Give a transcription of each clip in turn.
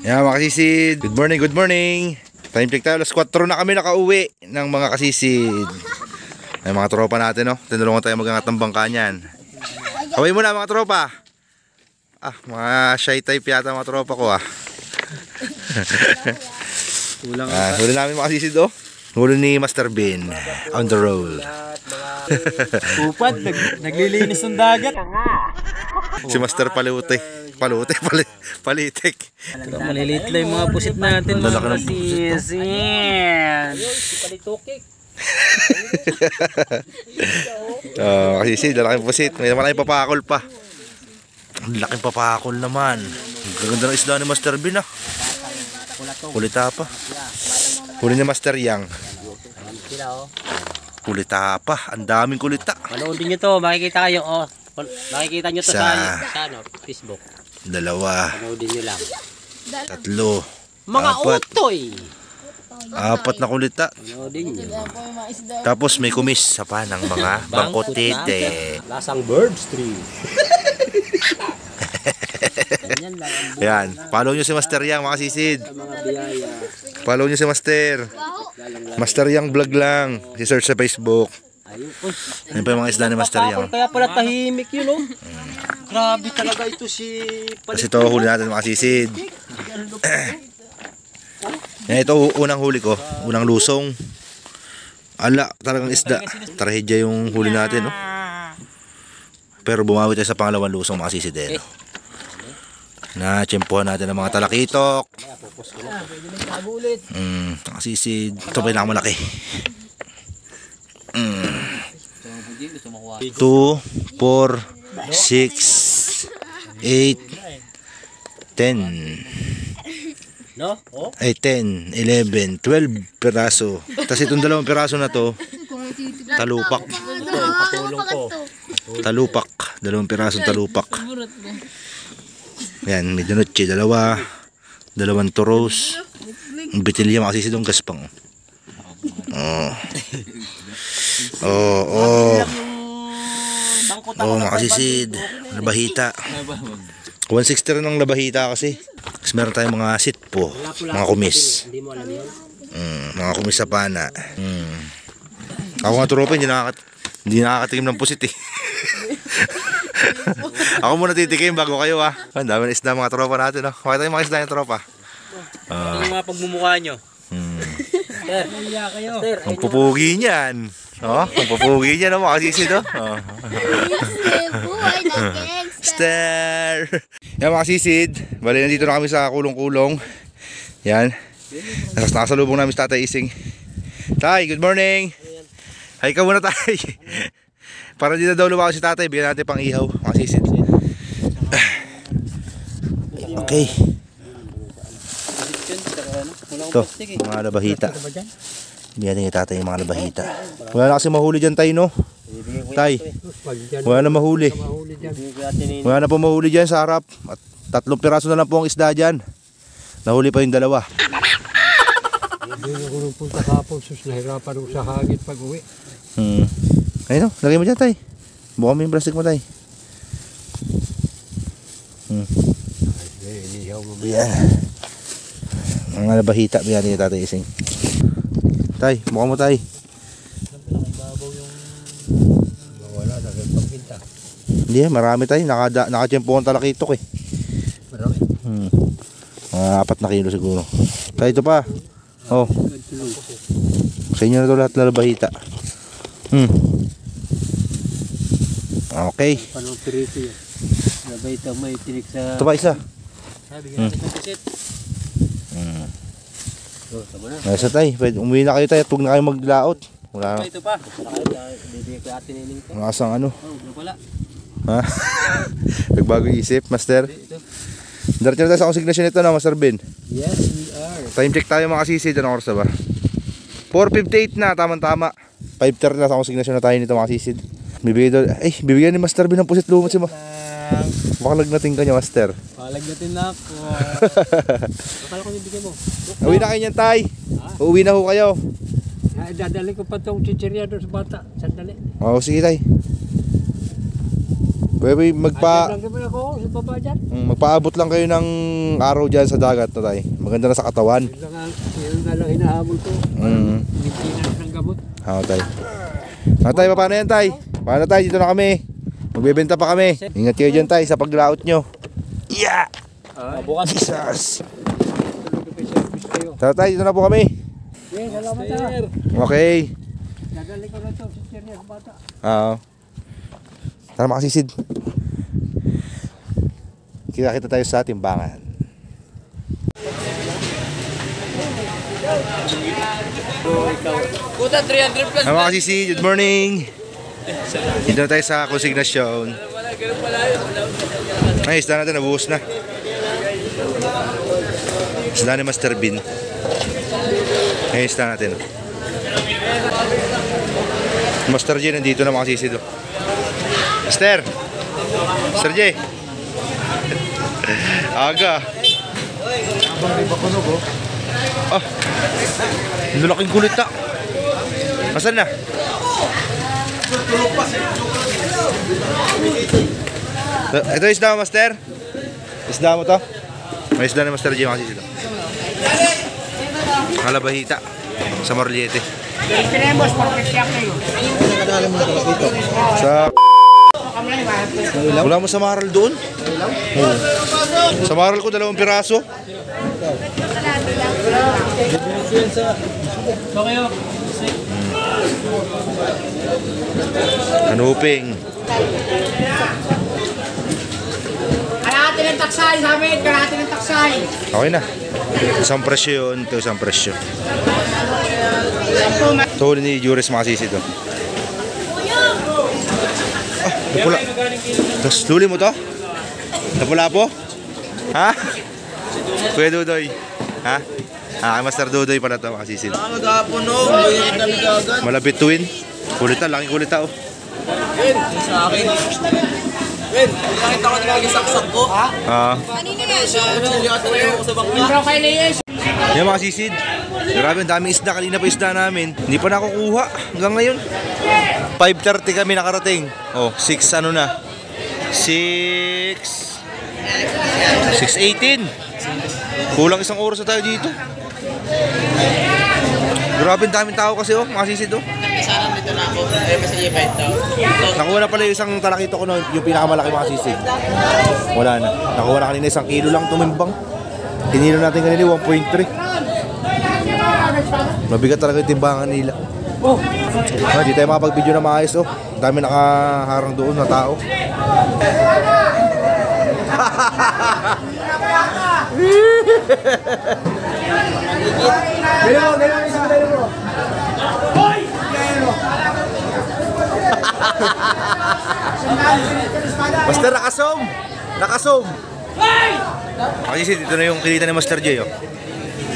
Yan mga kasisid. Good morning, good morning. Time check tayo. Alas 4 na kami nakauwi ng mga kasisid. Ay mga tropa natin, no? Tinulungan tayo mag-angat ng bangka niyan. Kaway mo na mga tropa. Mga shy type yata mga tropa ko huli namin mga kasisid, oh. Huli ni Master Bin on the roll. Upad, naglilinis ng dagat. Si Master Palute. Palitik. Maliliit lang yung mga pusit natin. Lalaki ng pusit. Kasi lalaking pusit. May naman ay papakol pa. Ang laking papakol naman. Ang gaganda ng isda ni Master Bin, Kulita pa. Huli ni Master Yang. Kulita pa. Ang daming kulita. Manoodin nyo to. Makikita kayo. Makikita nyo to sa Facebook. 2. Manoodin nyo lang. 3. Mga 4. utoy. 4 na kulita. Manoodin nyo. Tapos may kumis sa pa ng mga bangkotete. Lasang bird's tree. Yan. Follow nyo si Master Yang mga sisid. Follow nyo si Master. Master Yang vlog lang. Si-search sa Facebook. Ayun pa yung mga isda ni Master Yang. Kaya pala tahimik yun, Grabe talaga ito si Kasi ito huli natin mga sisid. Yan, ito unang huli ko. Unang lusong. Ala, talagang isda. Trahedya yung huli natin, Pero bumawi tayo sa pangalawang lusong mga sisid, Na-tsempuhan natin ang mga talakitok. Sisid. Ito pa yung nakamalaki. 2, 4, 6, 8, 10. No? Ay 10, 11, 12 piraso. Tapos itong 2 piraso na to, talupak. Talupak. 2 pirasong talupak. Yan, may donutche, 2 turos. Ang bitilya makasisi itong gaspang. Makasisid. Labahita. 160 rin ng labahita kasi. Kasi meron tayong mga sitpo, mga kumis. Mga kumis sa pana. Ako nga tropa, hindi nakakatikim ng pusit, Ako muna titikim bago kayo, Ang dami ng isda mga tropa natin, Bakit tayo mga isda yung tropa? Ano yung mga pagmumukha nyo? Ang pupugi niyan. Ang pupugi niyan, mga kasisid, Star! Yan mga sisid, bali nandito na kami sa kulong-kulong. Yan. Nakasalubong namin si Tatay Ising. Tay, good morning! Hi ka muna, Tay. Para di na daw lumako si Tatay, bigyan natin pang ihaw, mga sisid. Okay. Ito, mga labahita. Bigyan natin Tatay yung mga labahita. Wala na kasi mahuli dyan, Tay, no? Tay, wala na mahuli. Wala na po mahuli dyan sa harap. At 3 piraso na lang po ang isda dyan. Nahuli pa yung 2. Hindi ako nung punta kapon, nahirapan ako sa hangin pag uwi. Ayun, lagay mo dyan, Tay. Buka mo yung plastic mo, Tay. Yan. Mga labahita, bigyan niya Tatay Ising. Tay, buka mo, Tay. Hindi, marami tayo. Nakatsempuhan talakitok, Marami? Mga 4 na kilo siguro. Tayo ito pa. Sa inyo na ito lahat na labahita. Okay. Panong pirito yan. Labahita may tinik sa... Ito pa isa. Nasa tayo. Umuwi na kayo tayo. Huwag na kayo maglaot. Wala na. Ito pa. Bibigay ko atin nining to. Nakasang ano? Wala. Nagbago isip, Master. Diretso na tayo sa konsignasyon nito, Master Ben. Yes, we are. Time check tayo mga kasisid. Anong oras na ba? 4:58 na, tama-tama. 5:30 na sa konsignasyon na tayo nito mga kasisid. Bibigyan ni Master Ben ng pusit lumot si baka lagnatin ka niya, Master. Palagnatin na ako. Akala ko bibigyan mo. Uwi na kayo niyan, Tay. Uuwi na ho kayo. Dadali ko pa itong chichirya doon sa bata. Sandali. Oo, sige, Tay. Pwede Lang naman ako sa baba dyan. magpaabot lang kayo ng araw dyan sa dagat na tay. Maganda na sa katawan. Yun nga lang hinahabol ko. Maintenance ng gamot. Oo tay. Tay, paano yan tay? Paano tay? Dito na kami. Magbebenta pa kami. Ingat kayo dyan tay sa paglaot nyo. Yeah! Bukas. Jesus! Tara tay, dito na po kami. Salamat ha. Okay. Dadali ko na ito. Sister niya sa bata. Oo. Tara makasisid. Kita-kita tayo sa timbangan. Puta, 300 plus. Mga kasisid, good morning. Dito na tayo sa konsignasyon. Ay, isda natin, nabuhos na. Isda ni Master Bean. Ay, isda natin. Master J nandito na mga kasisid. Master! Master J! Aga! Ah! Ang laking kulit ta! Nasaan na? Ito isda mo, Master? Isda mo to? May isda ni Master J mga sisito. Kalabahita sa Marliete. Sa wala mo sa maral doon? Sa maral ko 2 piraso. Kanuping. Kalahati ng taksay sa amin, kalahati ng taksay. Okay na. Isang presyo yun, ito isang presyo. Ito ni Juris makasisi ito. Napula. Tapos luli mo to? Napula po? Ha? Kuya Dudoy. Ha? Ah, Master Dudoy pala ito makasisi. Malapit twin. Kulit na, laking kulit na oh. Sa akin. Ben, nakita ko nag-isaksak ko. Kanina yan. Sa bakla. Intro kay Leyes. Yan mga sisid. Grabe, ang daming isda. Kanina pa isda namin. Hindi pa nakukuha hanggang ngayon. 5:30 kami nakarating. Oh, 6 ano na? 6:18. Kulang isang oras na tayo dito. Grabe, ang daming tao kasi oh, mga sisid oh. Sana dito na ako. Ay, mas i-invite daw. Nakuha na pala yung isang talakito ko no, yung pinakamalaki mga sisid. Wala na. Nakuha na kanina 1 kilo lang tumimbang. Tinilo natin kanina 1.3. Mabigat talaga yung timbangan nila. Di tayo makapag-video na maayos oh. Ang dami nakaharang doon na tao. Master, nakasom! Nakasom! Kasi dito na yung kilita ni Master J oh.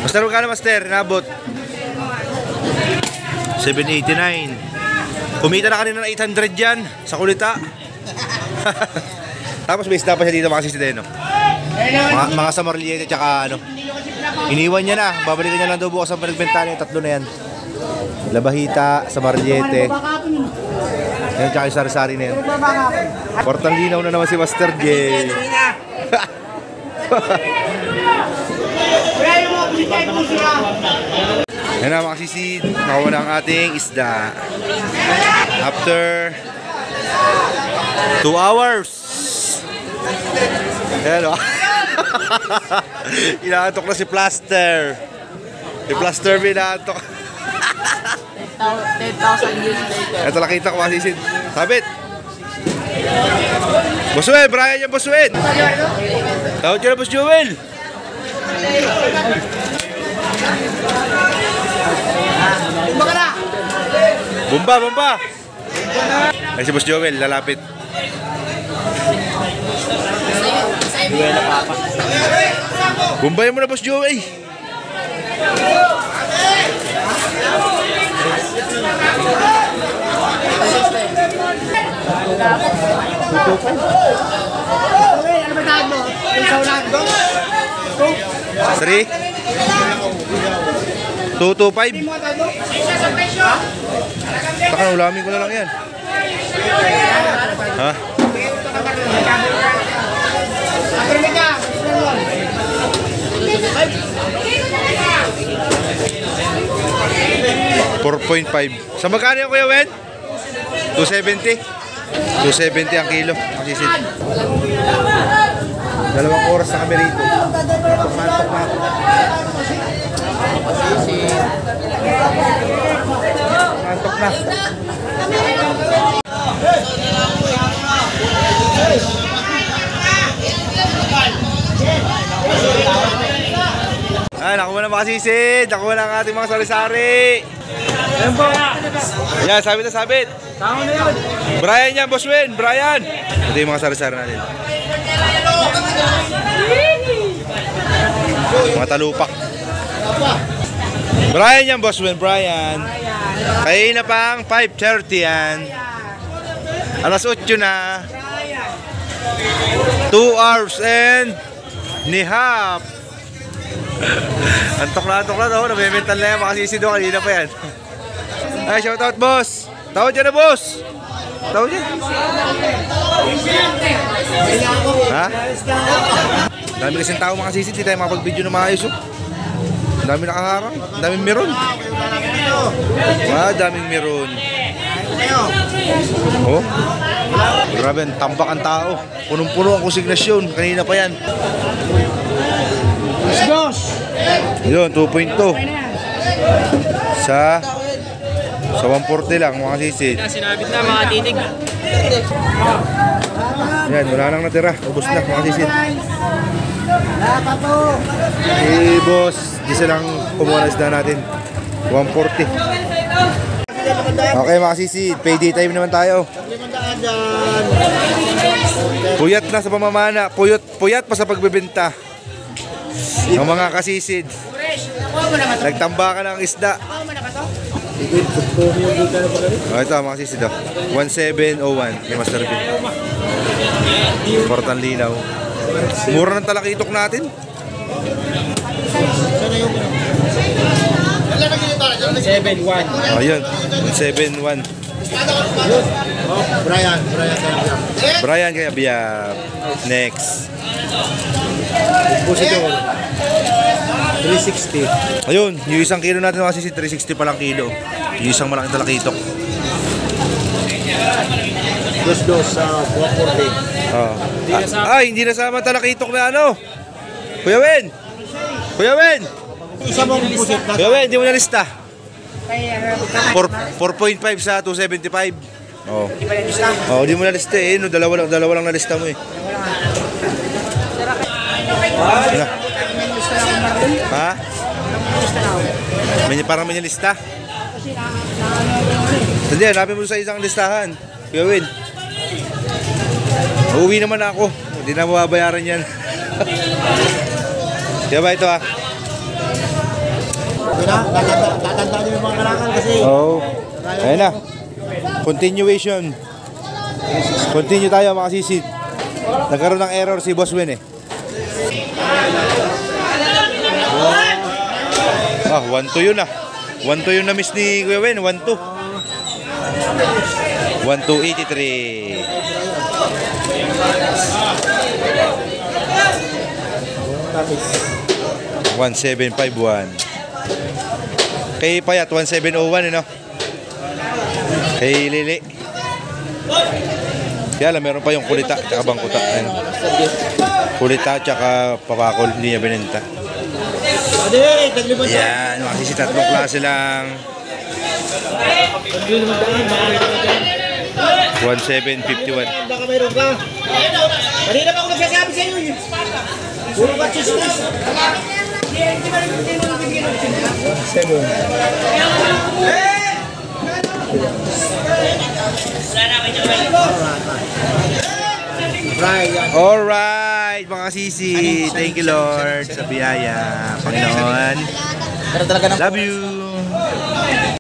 Master, magkano Master? Nabot 789. Kumita na kanina ng 800 dyan sa kulita. Tapos may isda pa siya dito makasisi din no? Mga sa Marliete tsaka ano. Iniwan niya na. Babalikan niya lang daw bukas ang panagbenta niya. 3 na yan. Labahita sa Marliete. Yan tsaka yung sari-sari na yan. Portang linaw na naman si Master J. Yan na mga sisid. Nakuha na ang ating isda. After 2 hours. Yan o. Inaantok na si Plaster. Si Plaster inaantok. 10,000 years later. Ito nakita ko mga sisid. Sabit. Boss Joel, Brian yan Boss Joel. Tawag ka na Boss Joel. Bumba ka na! Bumba, bumba. Ay si Boss Joel, lalapit. Bumbayin mo na Boss Joel. Ano ba tawag mo? Isaw lang. 3 225. Taka, ulamin ko na lang yan. Ha? $4.5. Sa magkano yung Kuya Wen? 270. 270 ang kilo. Masisid. 2 oras na kami rito. Antok na ako. Antok na. Ay, nakuha na makasisid. Nakuha na ang ating mga sari-sari. Ayan po. Yan, sabit na sabit. Tama na yun. Brian yan, Boss Wen. Brian. Ito yung mga sari-sari natin. Mga talupak. Brian yan, Boss Wen. Brian. Kaya na pang 5:30 yan. Alas 8 na. 2 hours and nihap. Antok na to. Nabimental na yan. Makasisid doon. Kanina pa yan. Ay, shoutout, boss. Tawad dyan na, boss. Tawad dyan. Ha? Dami kasing tao makasisid. Hindi tayo makapag-video na maayos. Dami nakaharang. Daming meron. Daming meron. Oh. Grabe, tambak ang tao. Punong-puno ang konsignasyon. Kanina pa yan. Yun, 2.2. Sa 140 lang, mga sisid. Sinabit na mga titig. Yan, wala nang natira. Ubus na, mga sisid. Eh, boss, di silang kumuha na isda natin. 140. Okay, mga sisid. Payday time naman tayo. Puyat na sa pamamana. Puyat pa sa pagbebenta. Ang mga kasisid. Nagtamba ka ng isda. Ito mga kasisid. 1701. May Master B. Portan linaw. Mura ng talakitok natin. 7-1. Ayun. 7-1. Brian kaya Biab. Next. Puso ito. 360. Ayun, yung isang kilo natin kasi si 360 pa lang kilo. Yung isang malaking talakitok. Dos sa 140. Ay, hindi nasama talakitok na ano. Kuya Wen! Kuya Wen! Isa mong pusit na. Kuya Wen, hindi mo na lista. 4.5 sa 275. Oh. Oh, hindi mo na lista eh. No, dalawa lang na lista mo eh. Ano? Ha? Parang may lista? Hindi, hanapin mo sa isang listahan. Kuya Win. Uuwi naman ako. Hindi na mababayaran yan. Kaya ba ito ha? Tatanda niyo yung mga kalakal kasi. Oo. Ayun na. Continuation. Continue tayo mga sisid. Nagkaroon ng error si Boss Win eh. 1-2 yun ah. 1-2 yun na miss ni Kuya Wen. 1-2. 1-2-83. 1751. Kay Payat 1701 no? Kay Lili. Kaya lang meron pa yung kulita tsaka bangkuta. Ayun. Kulita tsaka papakol, hindi niya binenta. Yan, kasi si tatlong klase lang. 1751. Baka mayroon ka. Kanina pa ako nagsasabi sa iyo. Puro ka chismis. 7. Alright, mga sisi. Thank you Lord sa biyaya. Panginoon. Love you.